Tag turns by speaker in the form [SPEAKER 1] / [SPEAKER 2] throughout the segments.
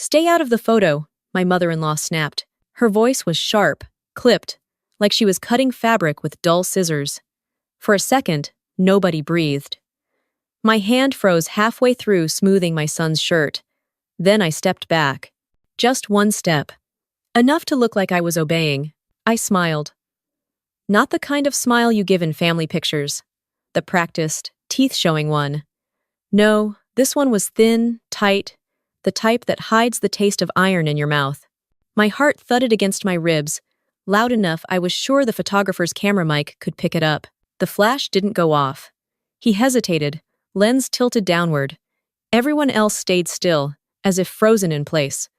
[SPEAKER 1] Stay out of the photo, my mother-in-law snapped. Her voice was sharp, clipped, like she was cutting fabric with dull scissors. For a second, nobody breathed. My hand froze halfway through smoothing my son's shirt. Then I stepped back. Just one step. Enough to look like I was obeying. I smiled. Not the kind of smile you give in family pictures. The practiced, teeth-showing one. No, this one was thin, tight, the type that hides the taste of iron in your mouth. My heart thudded against my ribs, loud enough I was sure the photographer's camera mic could pick it up. The flash didn't go off. He hesitated, lens tilted downward. Everyone else stayed still, as if frozen in place.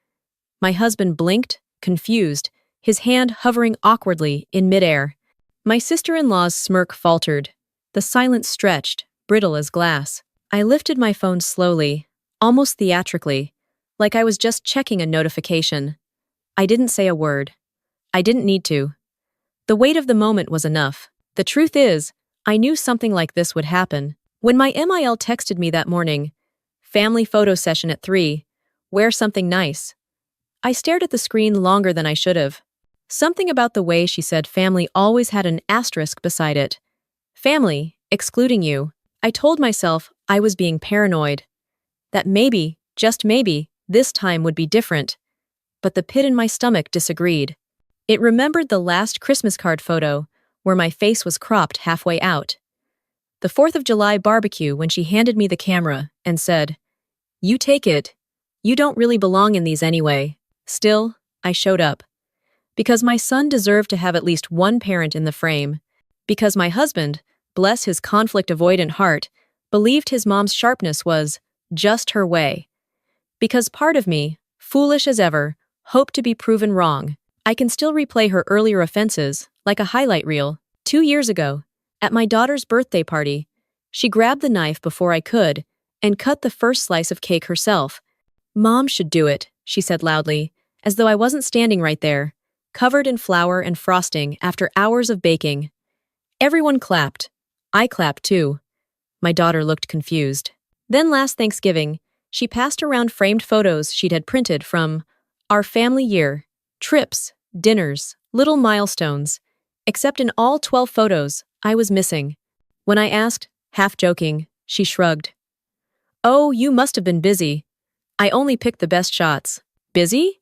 [SPEAKER 1] My husband blinked, confused, his hand hovering awkwardly in midair. My sister-in-law's smirk faltered. The silence stretched, brittle as glass. I lifted my phone slowly, almost theatrically, like I was just checking a notification. I didn't say a word. I didn't need to. The weight of the moment was enough. The truth is, I knew something like this would happen. When my MIL texted me that morning, family photo session at 3, wear something nice. I stared at the screen longer than I should have. Something about the way she said family always had an asterisk beside it. Family, excluding you. I told myself I was being paranoid. That maybe, just maybe, this time would be different. But the pit in my stomach disagreed. It remembered the last Christmas card photo, where my face was cropped halfway out. The 4th of July barbecue when she handed me the camera and said, "You take it. You don't really belong in these anyway." Still, I showed up. Because my son deserved to have at least one parent in the frame. Because my husband, bless his conflict-avoidant heart, believed his mom's sharpness was just her way. Because part of me, foolish as ever, hoped to be proven wrong. I can still replay her earlier offenses, like a highlight reel. 2 years ago, at my daughter's birthday party, she grabbed the knife before I could and cut the first slice of cake herself. "Mom should do it," she said loudly, as though I wasn't standing right there, covered in flour and frosting after hours of baking. Everyone clapped. I clapped too. My daughter looked confused. Then last Thanksgiving, she passed around framed photos she'd had printed from our family year, trips, dinners, little milestones. Except in all 12 photos, I was missing. When I asked, half joking, she shrugged. "Oh, you must have been busy. I only picked the best shots." Busy?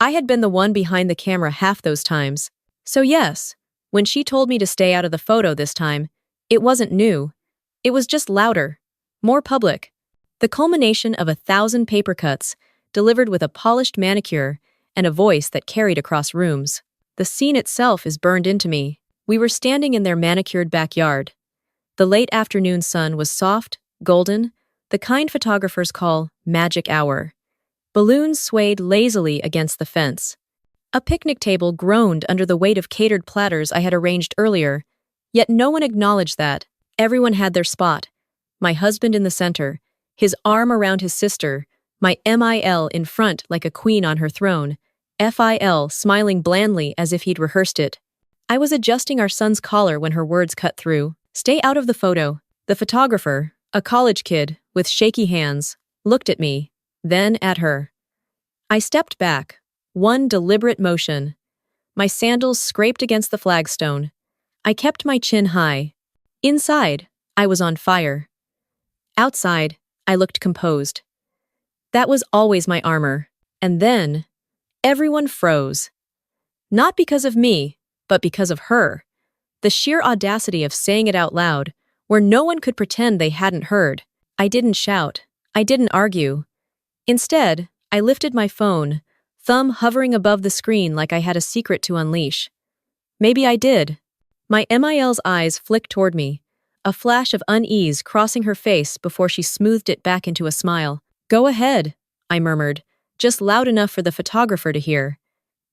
[SPEAKER 1] I had been the one behind the camera half those times. So yes, when she told me to stay out of the photo this time, it wasn't new. It was just louder, more public. The culmination of 1,000 paper cuts, delivered with a polished manicure and a voice that carried across rooms. The scene itself is burned into me. We were standing in their manicured backyard. The late afternoon sun was soft, golden, the kind photographers call magic hour. Balloons swayed lazily against the fence. A picnic table groaned under the weight of catered platters I had arranged earlier, yet no one acknowledged that. Everyone had their spot. My husband in the center, his arm around his sister, my MIL in front like a queen on her throne, FIL smiling blandly as if he'd rehearsed it. I was adjusting our son's collar when her words cut through. "Stay out of the photo." The photographer, a college kid with shaky hands, looked at me, then at her. I stepped back, one deliberate motion. My sandals scraped against the flagstone. I kept my chin high. Inside, I was on fire. Outside, I looked composed. That was always my armor. And then, everyone froze. Not because of me, but because of her. The sheer audacity of saying it out loud, where no one could pretend they hadn't heard. I didn't shout. I didn't argue. Instead, I lifted my phone, thumb hovering above the screen like I had a secret to unleash. Maybe I did. My MIL's eyes flicked toward me, a flash of unease crossing her face before she smoothed it back into a smile. "Go ahead," I murmured, just loud enough for the photographer to hear.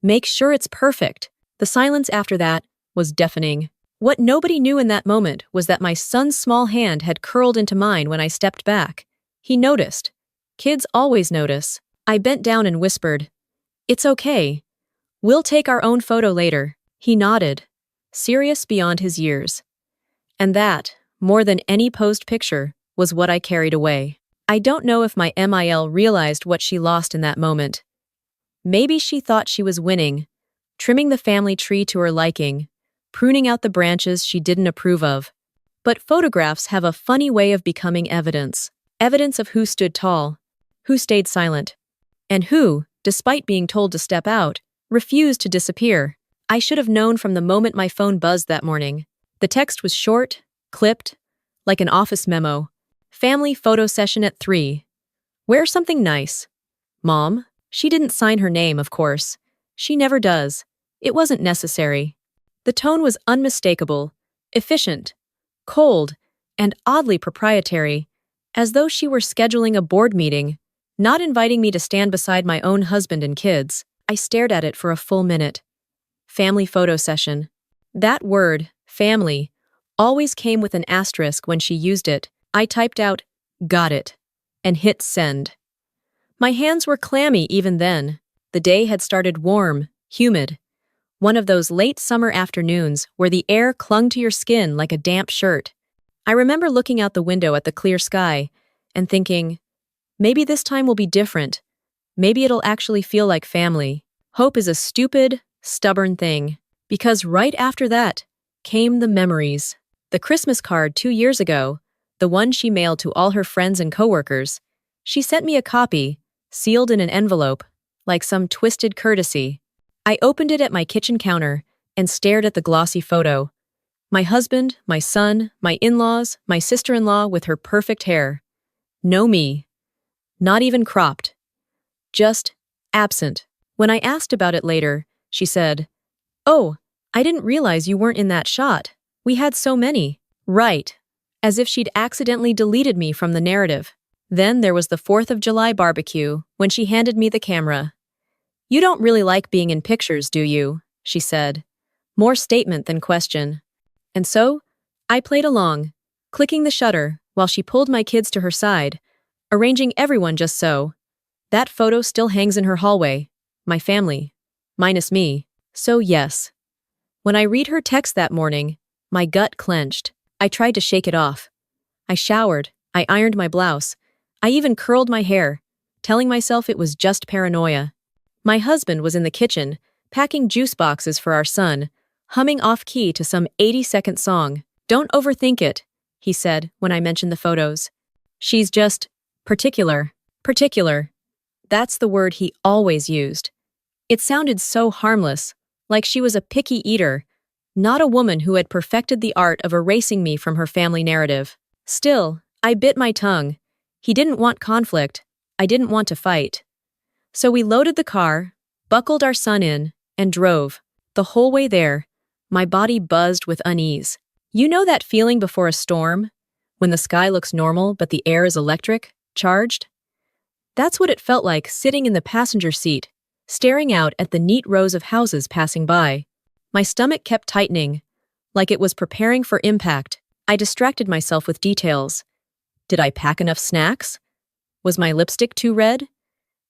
[SPEAKER 1] "Make sure it's perfect." The silence after that was deafening. What nobody knew in that moment was that my son's small hand had curled into mine when I stepped back. He noticed. Kids always notice. I bent down and whispered, "It's okay. We'll take our own photo later." He nodded, serious beyond his years. And that, more than any posed picture, was what I carried away. I don't know if my MIL realized what she lost in that moment. Maybe she thought she was winning, trimming the family tree to her liking, pruning out the branches she didn't approve of. But photographs have a funny way of becoming evidence. Evidence of who stood tall, who stayed silent, and who, despite being told to step out, refused to disappear. I should have known from the moment my phone buzzed that morning. The text was short, clipped, like an office memo. Family photo session at 3. Wear something nice. Mom. She didn't sign her name, of course. She never does. It wasn't necessary. The tone was unmistakable, efficient, cold, and oddly proprietary, as though she were scheduling a board meeting, not inviting me to stand beside my own husband and kids. I stared at it for a full minute. Family photo session. That word, family, always came with an asterisk when she used it. I typed out, "Got it," and hit send. My hands were clammy even then. The day had started warm, humid. One of those late summer afternoons where the air clung to your skin like a damp shirt. I remember looking out the window at the clear sky and thinking, maybe this time will be different. Maybe it'll actually feel like family. Hope is a stupid, stubborn thing. Because right after that came the memories. The Christmas card 2 years ago, the one she mailed to all her friends and coworkers. She sent me a copy, sealed in an envelope, like some twisted courtesy. I opened it at my kitchen counter and stared at the glossy photo. My husband, my son, my in-laws, my sister-in-law with her perfect hair. No me. Not even cropped. Just absent. When I asked about it later, she said, "Oh, I didn't realize you weren't in that shot. We had so many." Right. As if she'd accidentally deleted me from the narrative. Then there was the 4th of July barbecue, when she handed me the camera. "You don't really like being in pictures, do you?" she said. More statement than question. And so, I played along, clicking the shutter while she pulled my kids to her side, arranging everyone just so. That photo still hangs in her hallway. My family. Minus me. So yes. When I read her text that morning, my gut clenched. I tried to shake it off. I showered, I ironed my blouse, I even curled my hair, telling myself it was just paranoia. My husband was in the kitchen, packing juice boxes for our son, humming off-key to some 80-second song. "Don't overthink it," he said when I mentioned the photos. "She's just particular." Particular. That's the word he always used. It sounded so harmless, like she was a picky eater, not a woman who had perfected the art of erasing me from her family narrative. Still, I bit my tongue. He didn't want conflict. I didn't want to fight. So we loaded the car, buckled our son in, and drove. The whole way there, my body buzzed with unease. You know that feeling before a storm? When the sky looks normal but the air is electric, charged? That's what it felt like sitting in the passenger seat, staring out at the neat rows of houses passing by. My stomach kept tightening, like it was preparing for impact. I distracted myself with details. Did I pack enough snacks? Was my lipstick too red?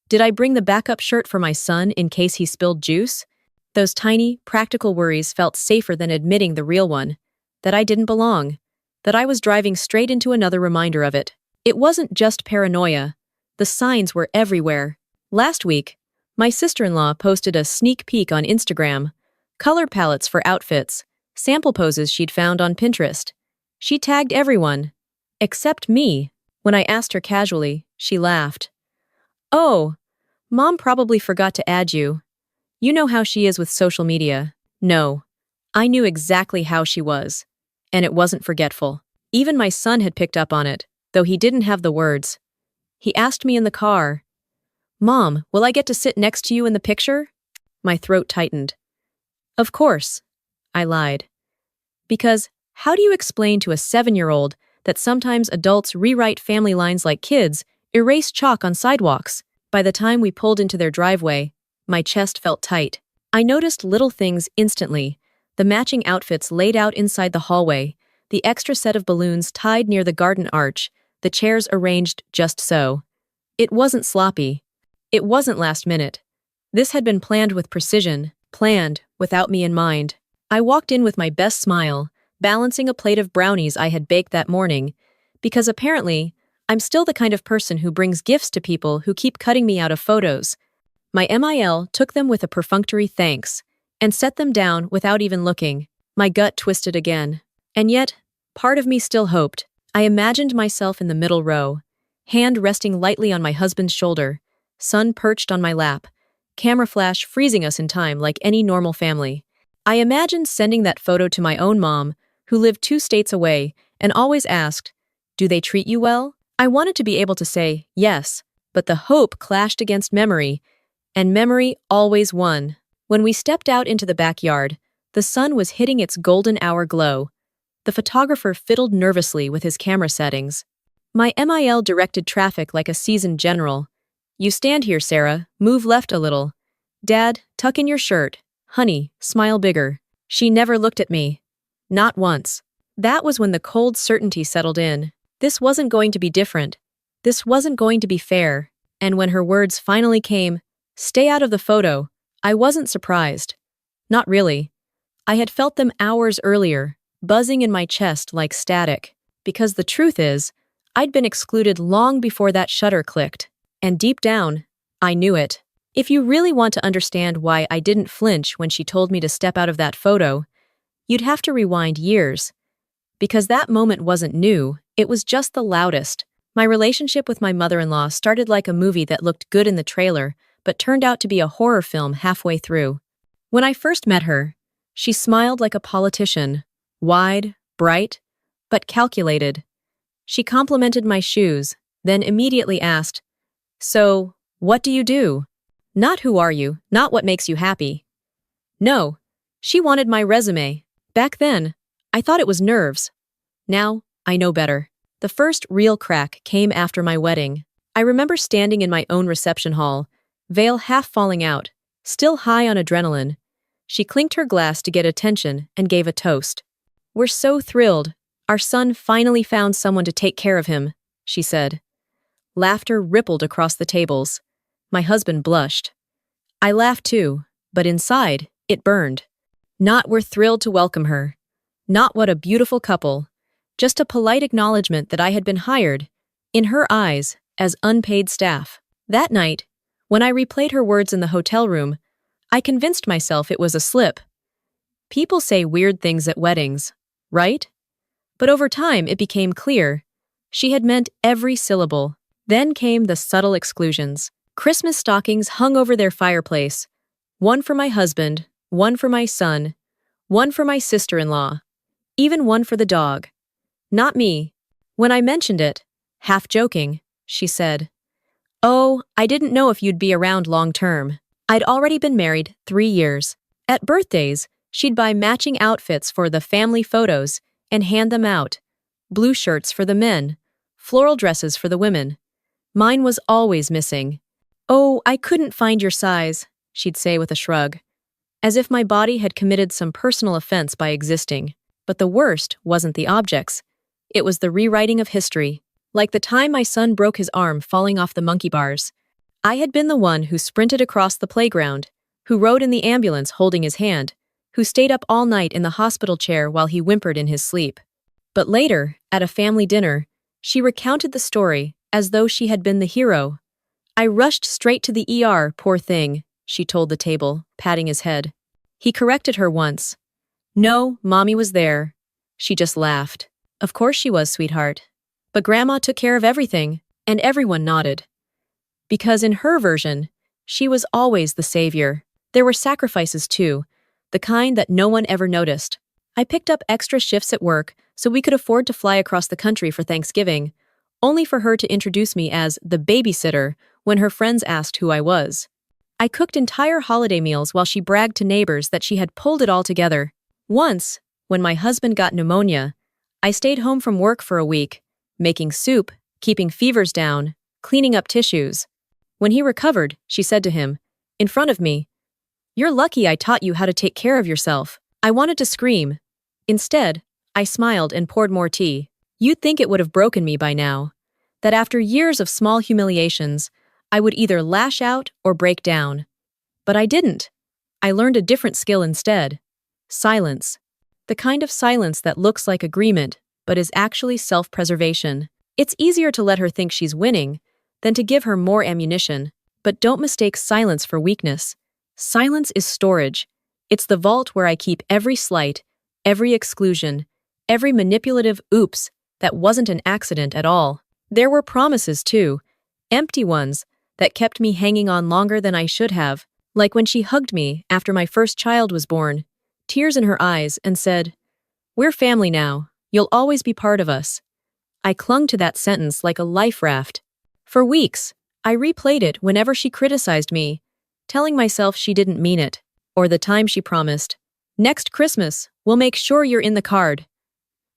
[SPEAKER 1] Did I bring the backup shirt for my son in case he spilled juice? Those tiny, practical worries felt safer than admitting the real one, that I didn't belong, that I was driving straight into another reminder of it. It wasn't just paranoia. The signs were everywhere. Last week, my sister-in-law posted a sneak peek on Instagram, color palettes for outfits, sample poses she'd found on Pinterest. She tagged everyone, except me. When I asked her casually, she laughed. "Oh, Mom probably forgot to add you. You know how she is with social media." No, I knew exactly how she was, and it wasn't forgetful. Even my son had picked up on it, though he didn't have the words. He asked me in the car, "Mom, will I get to sit next to you in the picture?" My throat tightened. "Of course," I lied. Because how do you explain to a 7-year-old that sometimes adults rewrite family lines like kids erase chalk on sidewalks? By the time we pulled into their driveway, my chest felt tight. I noticed little things instantly. The matching outfits laid out inside the hallway, the extra set of balloons tied near the garden arch, the chairs arranged just so. It wasn't sloppy. It wasn't last minute. This had been planned with precision, planned without me in mind. I walked in with my best smile, balancing a plate of brownies I had baked that morning, because apparently, I'm still the kind of person who brings gifts to people who keep cutting me out of photos. My MIL took them with a perfunctory thanks and set them down without even looking. My gut twisted again. And yet, part of me still hoped. I imagined myself in the middle row, hand resting lightly on my husband's shoulder, son perched on my lap, camera flash freezing us in time like any normal family. I imagined sending that photo to my own mom, who lived 2 states away, and always asked, "Do they treat you well?" I wanted to be able to say yes, but the hope clashed against memory, and memory always won. When we stepped out into the backyard, the sun was hitting its golden hour glow. The photographer fiddled nervously with his camera settings. My MIL directed traffic like a seasoned general. "You stand here, Sarah. Move left a little. Dad, tuck in your shirt. Honey, smile bigger." She never looked at me. Not once. That was when the cold certainty settled in. This wasn't going to be different. This wasn't going to be fair. And when her words finally came, "Stay out of the photo," I wasn't surprised. Not really. I had felt them hours earlier, buzzing in my chest like static. Because the truth is, I'd been excluded long before that shutter clicked. And deep down, I knew it. If you really want to understand why I didn't flinch when she told me to step out of that photo, you'd have to rewind years. Because that moment wasn't new, it was just the loudest. My relationship with my mother-in-law started like a movie that looked good in the trailer, but turned out to be a horror film halfway through. When I first met her, she smiled like a politician, wide, bright, but calculated. She complimented my shoes, then immediately asked, "So, what do you do?" Not "who are you," not "what makes you happy." No, she wanted my resume. Back then, I thought it was nerves. Now, I know better. The first real crack came after my wedding. I remember standing in my own reception hall, veil half falling out, still high on adrenaline. She clinked her glass to get attention and gave a toast. "We're so thrilled. Our son finally found someone to take care of him," she said. Laughter rippled across the tables. My husband blushed. I laughed too, but inside, it burned. Not "we're thrilled to welcome her." Not "what a beautiful couple." Just a polite acknowledgement that I had been hired, in her eyes, as unpaid staff. That night, when I replayed her words in the hotel room, I convinced myself it was a slip. People say weird things at weddings, right? But over time, it became clear. She had meant every syllable. Then came the subtle exclusions. Christmas stockings hung over their fireplace. One for my husband, one for my son, one for my sister-in-law, even one for the dog. Not me. When I mentioned it, half joking, she said, "Oh, I didn't know if you'd be around long-term." I'd already been married 3 years. At birthdays, she'd buy matching outfits for the family photos and hand them out. Blue shirts for the men, floral dresses for the women. Mine was always missing. "Oh, I couldn't find your size," she'd say with a shrug, as if my body had committed some personal offense by existing. But the worst wasn't the objects. It was the rewriting of history. Like the time my son broke his arm falling off the monkey bars. I had been the one who sprinted across the playground, who rode in the ambulance holding his hand, who stayed up all night in the hospital chair while he whimpered in his sleep. But later, at a family dinner, she recounted the story as though she had been the hero. "I rushed straight to the ER, poor thing," she told the table, patting his head. He corrected her once. "No, Mommy was there." She just laughed. "Of course she was, sweetheart. But Grandma took care of everything," and everyone nodded. Because in her version, she was always the savior. There were sacrifices too, the kind that no one ever noticed. I picked up extra shifts at work so we could afford to fly across the country for Thanksgiving, only for her to introduce me as the babysitter when her friends asked who I was. I cooked entire holiday meals while she bragged to neighbors that she had pulled it all together. Once, when my husband got pneumonia, I stayed home from work for a week, making soup, keeping fevers down, cleaning up tissues. When he recovered, she said to him, in front of me, "You're lucky I taught you how to take care of yourself." I wanted to scream. Instead, I smiled and poured more tea. You'd think it would have broken me by now. That after years of small humiliations, I would either lash out or break down. But I didn't. I learned a different skill instead. Silence. The kind of silence that looks like agreement, but is actually self-preservation. It's easier to let her think she's winning than to give her more ammunition. But don't mistake silence for weakness. Silence is storage. It's the vault where I keep every slight, every exclusion, every manipulative oops that wasn't an accident at all. There were promises too, empty ones that kept me hanging on longer than I should have, like when she hugged me after my first child was born, tears in her eyes, and said, "We're family now. You'll always be part of us." I clung to that sentence like a life raft. For weeks, I replayed it whenever she criticized me, telling myself she didn't mean it, or the time she promised, "Next Christmas, we'll make sure you're in the card."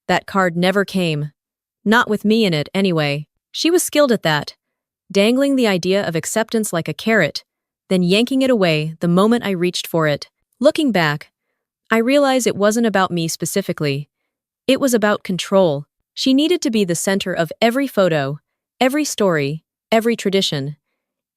[SPEAKER 1] That card never came. Not with me in it, anyway. She was skilled at that, dangling the idea of acceptance like a carrot, then yanking it away the moment I reached for it. Looking back, I realize it wasn't about me specifically. It was about control. She needed to be the center of every photo, every story, every tradition.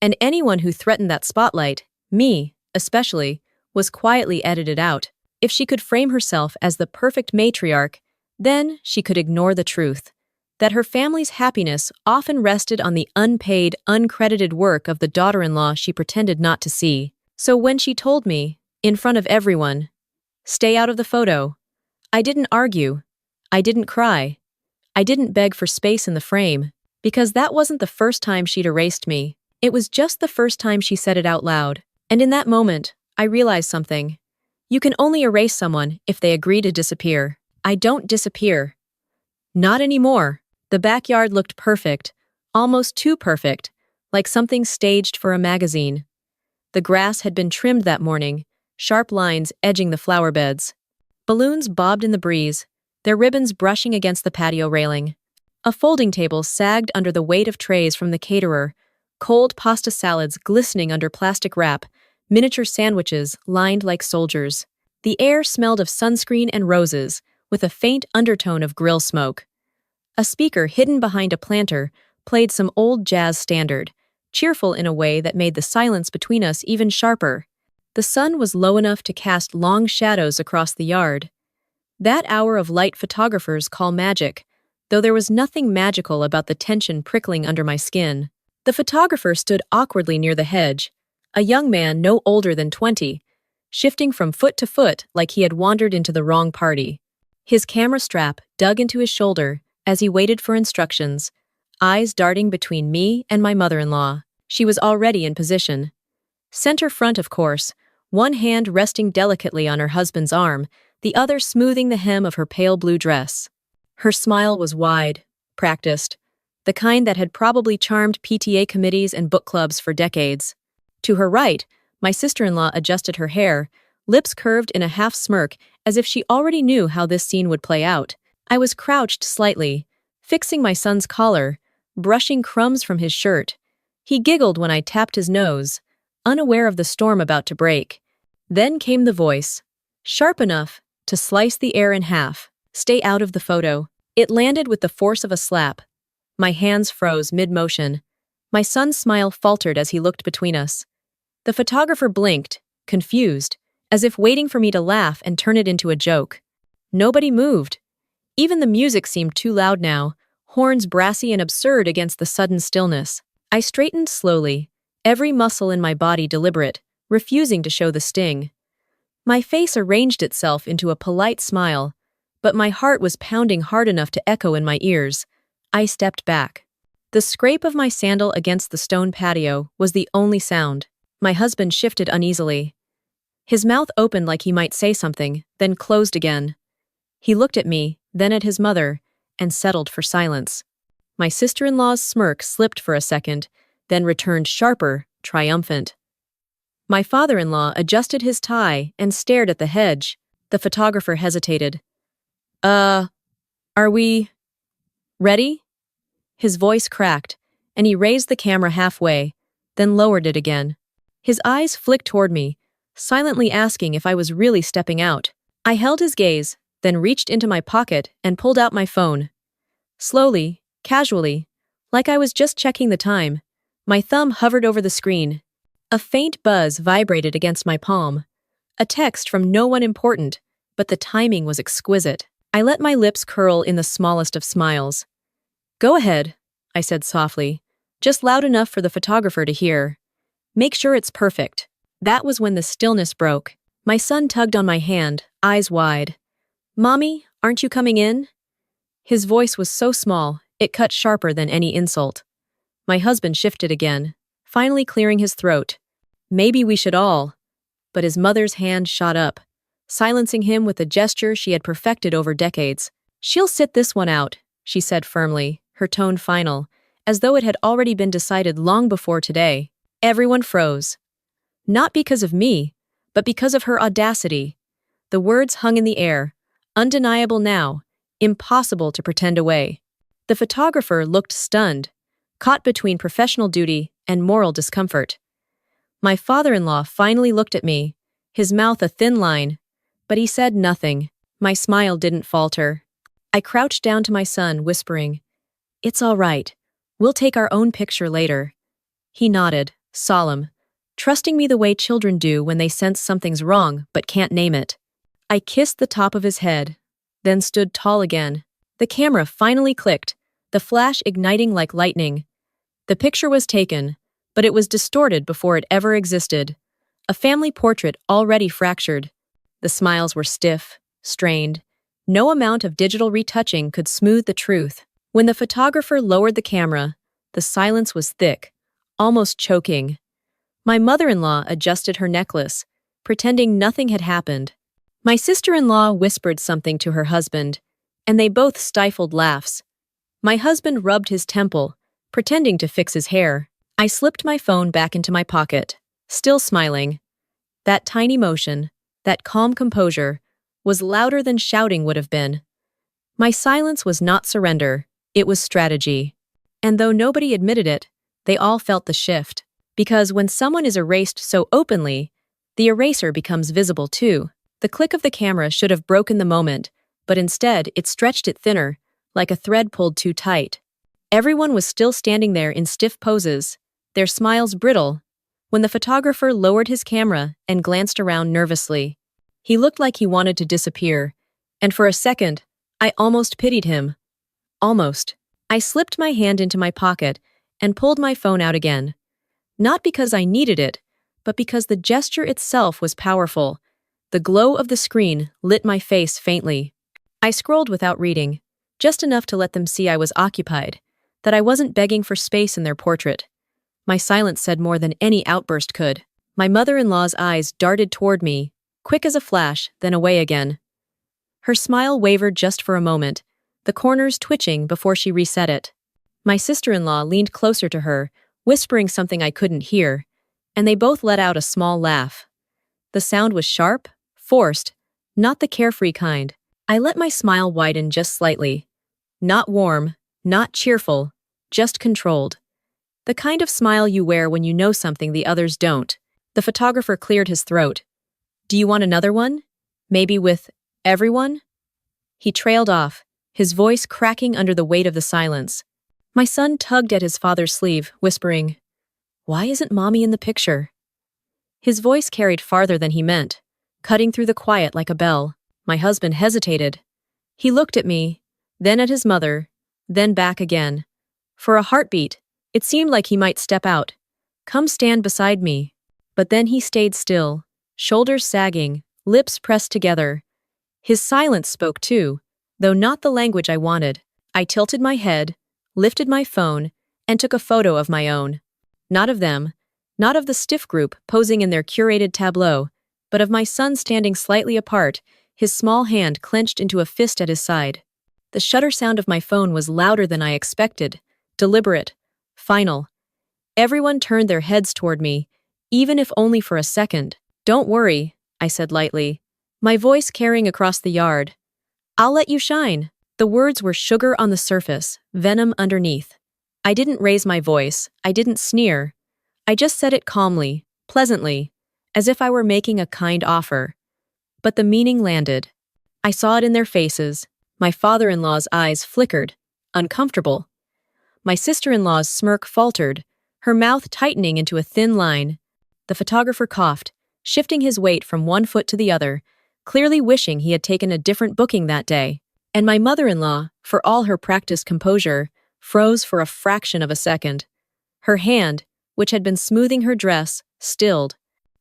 [SPEAKER 1] And anyone who threatened that spotlight, me, especially, was quietly edited out. If she could frame herself as the perfect matriarch, then she could ignore the truth that her family's happiness often rested on the unpaid, uncredited work of the daughter-in-law she pretended not to see. So when she told me, in front of everyone, "Stay out of the photo," I didn't argue. I didn't cry. I didn't beg for space in the frame, because that wasn't the first time she'd erased me. It was just the first time she said it out loud. And in that moment, I realized something. You can only erase someone if they agree to disappear. I don't disappear. Not anymore. The backyard looked perfect, almost too perfect, like something staged for a magazine. The grass had been trimmed that morning, sharp lines edging the flower beds. Balloons bobbed in the breeze, their ribbons brushing against the patio railing. A folding table sagged under the weight of trays from the caterer, cold pasta salads glistening under plastic wrap, miniature sandwiches lined like soldiers. The air smelled of sunscreen and roses, with a faint undertone of grill smoke. A speaker hidden behind a planter played some old jazz standard, cheerful in a way that made the silence between us even sharper. The sun was low enough to cast long shadows across the yard. That hour of light photographers call magic, though there was nothing magical about the tension prickling under my skin. The photographer stood awkwardly near the hedge, a young man no older than 20, shifting from foot to foot like he had wandered into the wrong party. His camera strap dug into his shoulder as he waited for instructions, eyes darting between me and my mother-in-law. She was already in position. Center front, of course, one hand resting delicately on her husband's arm, the other smoothing the hem of her pale blue dress. Her smile was wide, practiced, the kind that had probably charmed PTA committees and book clubs for decades. To her right, my sister-in-law adjusted her hair, lips curved in a half smirk as if she already knew how this scene would play out. I was crouched slightly, fixing my son's collar, brushing crumbs from his shirt. He giggled when I tapped his nose, unaware of the storm about to break. Then came the voice, sharp enough to slice the air in half. "Stay out of the photo." It landed with the force of a slap. My hands froze mid-motion. My son's smile faltered as he looked between us. The photographer blinked, confused, as if waiting for me to laugh and turn it into a joke. Nobody moved. Even the music seemed too loud now, horns brassy and absurd against the sudden stillness. I straightened slowly, every muscle in my body deliberate, refusing to show the sting. My face arranged itself into a polite smile, but my heart was pounding hard enough to echo in my ears. I stepped back. The scrape of my sandal against the stone patio was the only sound. My husband shifted uneasily. His mouth opened like he might say something, then closed again. He looked at me, then at his mother, and settled for silence. My sister-in-law's smirk slipped for a second, then returned sharper, triumphant. My father-in-law adjusted his tie and stared at the hedge. The photographer hesitated. Are we ready?" His voice cracked, and he raised the camera halfway, then lowered it again. His eyes flicked toward me, silently asking if I was really stepping out. I held his gaze, then reached into my pocket and pulled out my phone. Slowly, casually, like I was just checking the time, my thumb hovered over the screen. A faint buzz vibrated against my palm. A text from no one important, but the timing was exquisite. I let my lips curl in the smallest of smiles. Go ahead, I said softly, just loud enough for the photographer to hear. Make sure it's perfect. That was when the stillness broke. My son tugged on my hand, eyes wide. Mommy, aren't you coming in? His voice was so small, it cut sharper than any insult. My husband shifted again, finally clearing his throat. Maybe we should all. But his mother's hand shot up, silencing him with a gesture she had perfected over decades. She'll sit this one out, she said firmly, her tone final, as though it had already been decided long before today. Everyone froze. Not because of me, but because of her audacity. The words hung in the air, undeniable now, impossible to pretend away. The photographer looked stunned, caught between professional duty and moral discomfort. My father-in-law finally looked at me, his mouth a thin line, but he said nothing. My smile didn't falter. I crouched down to my son, whispering, "It's all right. We'll take our own picture later." He nodded, solemn, trusting me the way children do when they sense something's wrong but can't name it. I kissed the top of his head, then stood tall again. The camera finally clicked, the flash igniting like lightning. The picture was taken, but it was distorted before it ever existed. A family portrait already fractured. The smiles were stiff, strained. No amount of digital retouching could smooth the truth. When the photographer lowered the camera, the silence was thick, almost choking. My mother-in-law adjusted her necklace, pretending nothing had happened. My sister-in-law whispered something to her husband, and they both stifled laughs. My husband rubbed his temple, pretending to fix his hair. I slipped my phone back into my pocket, still smiling. That tiny motion, that calm composure, was louder than shouting would have been. My silence was not surrender, it was strategy. And though nobody admitted it, they all felt the shift. Because when someone is erased so openly, the eraser becomes visible too. The click of the camera should have broken the moment, but instead it stretched it thinner, like a thread pulled too tight. Everyone was still standing there in stiff poses, their smiles brittle, when the photographer lowered his camera and glanced around nervously. He looked like he wanted to disappear, and for a second, I almost pitied him. Almost. I slipped my hand into my pocket and pulled my phone out again. Not because I needed it, but because the gesture itself was powerful. The glow of the screen lit my face faintly. I scrolled without reading, just enough to let them see I was occupied, that I wasn't begging for space in their portrait. My silence said more than any outburst could. My mother-in-law's eyes darted toward me, quick as a flash, then away again. Her smile wavered just for a moment, the corners twitching before she reset it. My sister-in-law leaned closer to her, whispering something I couldn't hear, and they both let out a small laugh. The sound was sharp, forced, not the carefree kind. I let my smile widen just slightly. Not warm, not cheerful, just controlled. The kind of smile you wear when you know something the others don't. The photographer cleared his throat. Do you want another one? Maybe with everyone? He trailed off, his voice cracking under the weight of the silence. My son tugged at his father's sleeve, whispering, "Why isn't Mommy in the picture?" His voice carried farther than he meant, cutting through the quiet like a bell. My husband hesitated. He looked at me, then at his mother, then back again. For a heartbeat, it seemed like he might step out. Come stand beside me. But then he stayed still, shoulders sagging, lips pressed together. His silence spoke too, though not the language I wanted. I tilted my head, lifted my phone, and took a photo of my own. Not of them, not of the stiff group posing in their curated tableau, but of my son standing slightly apart, his small hand clenched into a fist at his side. The shutter sound of my phone was louder than I expected, deliberate, final. Everyone turned their heads toward me, even if only for a second. "Don't worry," I said lightly, my voice carrying across the yard. "I'll let you shine." The words were sugar on the surface, venom underneath. I didn't raise my voice, I didn't sneer. I just said it calmly, pleasantly, as if I were making a kind offer. But the meaning landed. I saw it in their faces. My father-in-law's eyes flickered, uncomfortable. My sister-in-law's smirk faltered, her mouth tightening into a thin line. The photographer coughed, shifting his weight from one foot to the other, clearly wishing he had taken a different booking that day. And my mother-in-law, for all her practiced composure, froze for a fraction of a second. Her hand, which had been smoothing her dress, stilled.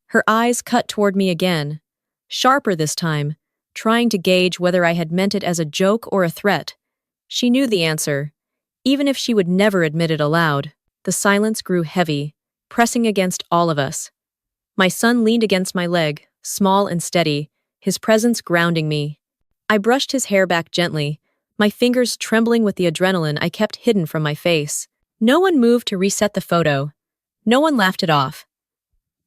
[SPEAKER 1] Her eyes cut toward me again, sharper this time, trying to gauge whether I had meant it as a joke or a threat. She knew the answer, even if she would never admit it aloud. The silence grew heavy, pressing against all of us. My son leaned against my leg, small and steady, his presence grounding me. I brushed his hair back gently, my fingers trembling with the adrenaline I kept hidden from my face. No one moved to reset the photo. No one laughed it off.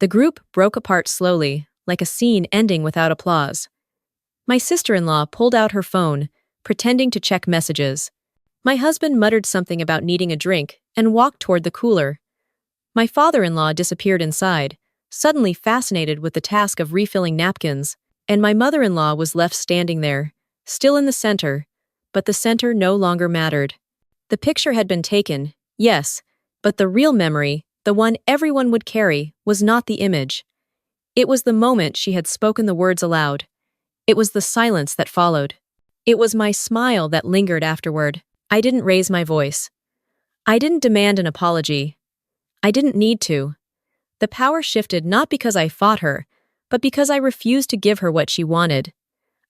[SPEAKER 1] The group broke apart slowly, like a scene ending without applause. My sister-in-law pulled out her phone, pretending to check messages. My husband muttered something about needing a drink and walked toward the cooler. My father-in-law disappeared inside, suddenly fascinated with the task of refilling napkins, and my mother-in-law was left standing there, still in the center, but the center no longer mattered. The picture had been taken, yes, but the real memory, the one everyone would carry, was not the image. It was the moment she had spoken the words aloud. It was the silence that followed. It was my smile that lingered afterward. I didn't raise my voice. I didn't demand an apology. I didn't need to. The power shifted not because I fought her, but because I refused to give her what she wanted.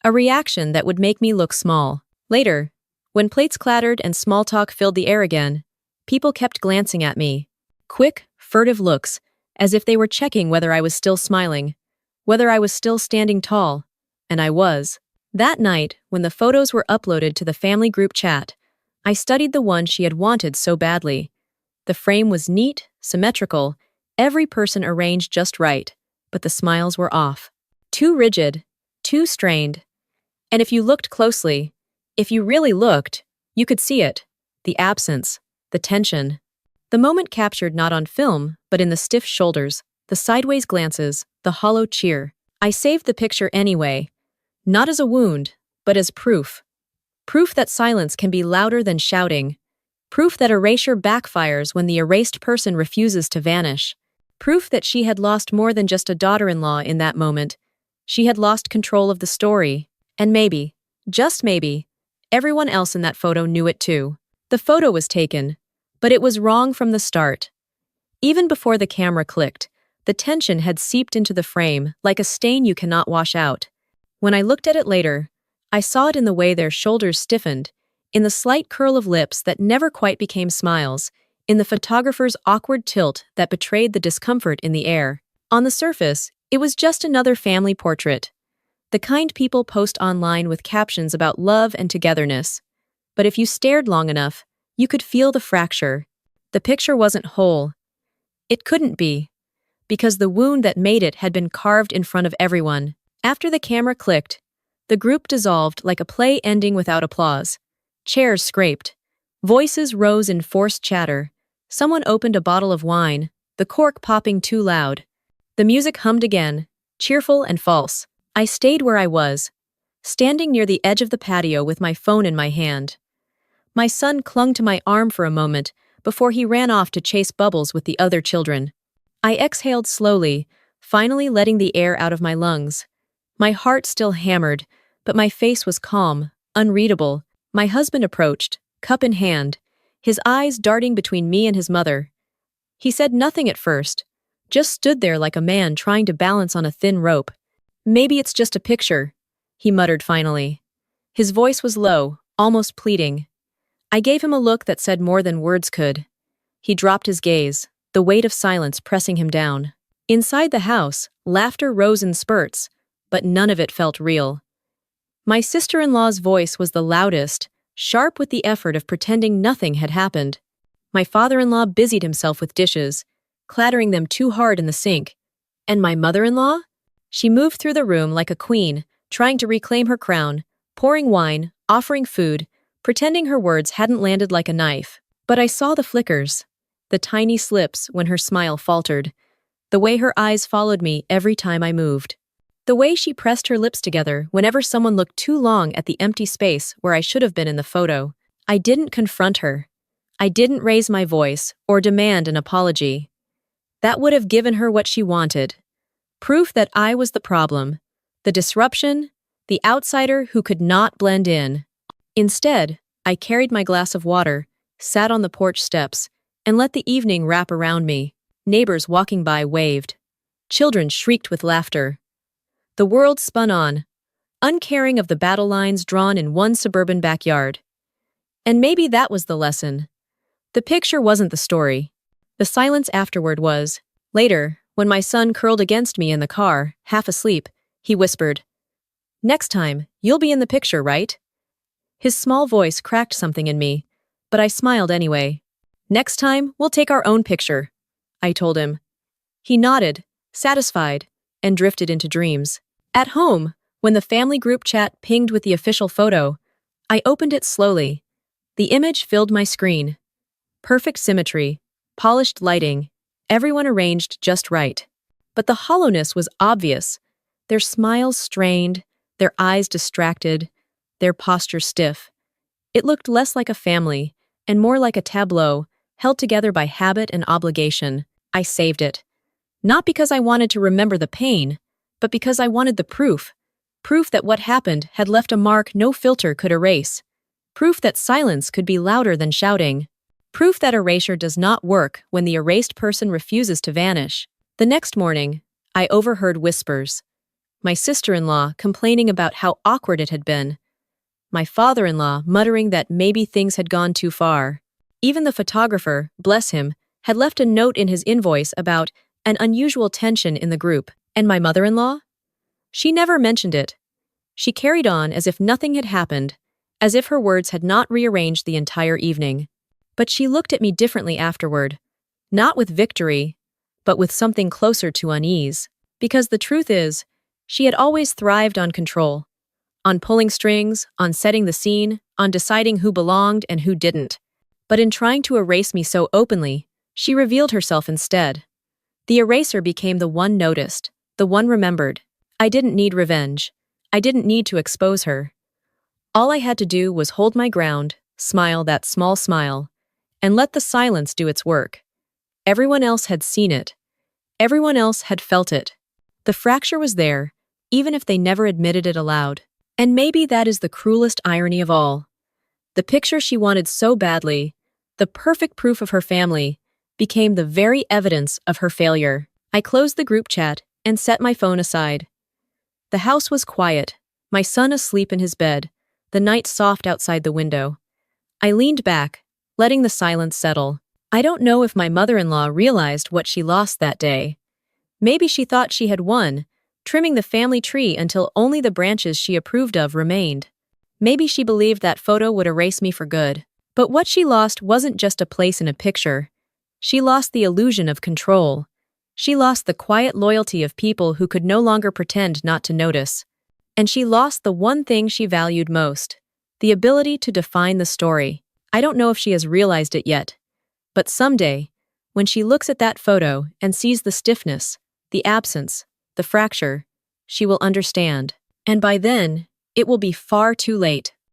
[SPEAKER 1] A reaction that would make me look small. Later, when plates clattered and small talk filled the air again, people kept glancing at me. Quick, furtive looks, as if they were checking whether I was still smiling, whether I was still standing tall. And I was. That night, when the photos were uploaded to the family group chat, I studied the one she had wanted so badly. The frame was neat, symmetrical, every person arranged just right, but the smiles were off. Too rigid, too strained. And if you looked closely, if you really looked, you could see it. The absence, the tension. The moment captured not on film, but in the stiff shoulders, the sideways glances, the hollow cheer. I saved the picture anyway, not as a wound, but as proof. Proof that silence can be louder than shouting. Proof that erasure backfires when the erased person refuses to vanish. Proof that she had lost more than just a daughter-in-law in that moment. She had lost control of the story. And maybe, just maybe, everyone else in that photo knew it too. The photo was taken, but it was wrong from the start. Even before the camera clicked, the tension had seeped into the frame like a stain you cannot wash out. When I looked at it later, I saw it in the way their shoulders stiffened, in the slight curl of lips that never quite became smiles, in the photographer's awkward tilt that betrayed the discomfort in the air. On the surface, it was just another family portrait. The kind people post online with captions about love and togetherness. But if you stared long enough, you could feel the fracture. The picture wasn't whole. It couldn't be, because the wound that made it had been carved in front of everyone. After the camera clicked, the group dissolved like a play ending without applause. Chairs scraped. Voices rose in forced chatter. Someone opened a bottle of wine, the cork popping too loud. The music hummed again, cheerful and false. I stayed where I was, standing near the edge of the patio with my phone in my hand. My son clung to my arm for a moment before he ran off to chase bubbles with the other children. I exhaled slowly, finally letting the air out of my lungs. My heart still hammered, but my face was calm, unreadable. My husband approached, cup in hand, his eyes darting between me and his mother. He said nothing at first, just stood there like a man trying to balance on a thin rope. "Maybe it's just a picture," he muttered finally. His voice was low, almost pleading. I gave him a look that said more than words could. He dropped his gaze, the weight of silence pressing him down. Inside the house, laughter rose in spurts, but none of it felt real. My sister-in-law's voice was the loudest, sharp with the effort of pretending nothing had happened. My father-in-law busied himself with dishes, clattering them too hard in the sink. And my mother-in-law? She moved through the room like a queen, trying to reclaim her crown, pouring wine, offering food, pretending her words hadn't landed like a knife. But I saw the flickers, the tiny slips when her smile faltered, the way her eyes followed me every time I moved. The way she pressed her lips together whenever someone looked too long at the empty space where I should have been in the photo. I didn't confront her. I didn't raise my voice or demand an apology. That would have given her what she wanted. Proof that I was the problem, the disruption, the outsider who could not blend in. Instead, I carried my glass of water, sat on the porch steps, and let the evening wrap around me. Neighbors walking by waved. Children shrieked with laughter. The world spun on, uncaring of the battle lines drawn in one suburban backyard. And maybe that was the lesson. The picture wasn't the story. The silence afterward was. Later, when my son curled against me in the car, half asleep, he whispered, "Next time, you'll be in the picture, right?" His small voice cracked something in me, but I smiled anyway. "Next time, we'll take our own picture," I told him. He nodded, satisfied, and drifted into dreams. At home, when the family group chat pinged with the official photo, I opened it slowly. The image filled my screen. Perfect symmetry, polished lighting, everyone arranged just right. But the hollowness was obvious. Their smiles strained, their eyes distracted, their posture stiff. It looked less like a family, and more like a tableau, held together by habit and obligation. I saved it. Not because I wanted to remember the pain, but because I wanted the proof. Proof that what happened had left a mark no filter could erase. Proof that silence could be louder than shouting. Proof that erasure does not work when the erased person refuses to vanish. The next morning, I overheard whispers. My sister-in-law complaining about how awkward it had been. My father-in-law muttering that maybe things had gone too far. Even the photographer, bless him, had left a note in his invoice about an unusual tension in the group. And my mother-in-law? She never mentioned it. She carried on as if nothing had happened, as if her words had not rearranged the entire evening. But she looked at me differently afterward. Not with victory, but with something closer to unease. Because the truth is, she had always thrived on control. On pulling strings, on setting the scene, on deciding who belonged and who didn't. But in trying to erase me so openly, she revealed herself instead. The eraser became the one noticed, the one remembered. I didn't need revenge. I didn't need to expose her. All I had to do was hold my ground, smile that small smile, and let the silence do its work. Everyone else had seen it. Everyone else had felt it. The fracture was there, even if they never admitted it aloud. And maybe that is the cruelest irony of all. The picture she wanted so badly, the perfect proof of her family, became the very evidence of her failure. I closed the group chat and set my phone aside. The house was quiet, my son asleep in his bed, the night soft outside the window. I leaned back, letting the silence settle. I don't know if my mother-in-law realized what she lost that day. Maybe she thought she had won, trimming the family tree until only the branches she approved of remained. Maybe she believed that photo would erase me for good. But what she lost wasn't just a place in a picture. She lost the illusion of control. She lost the quiet loyalty of people who could no longer pretend not to notice. And she lost the one thing she valued most, the ability to define the story. I don't know if she has realized it yet, but someday, when she looks at that photo and sees the stiffness, the absence, the fracture, she will understand. And by then, it will be far too late.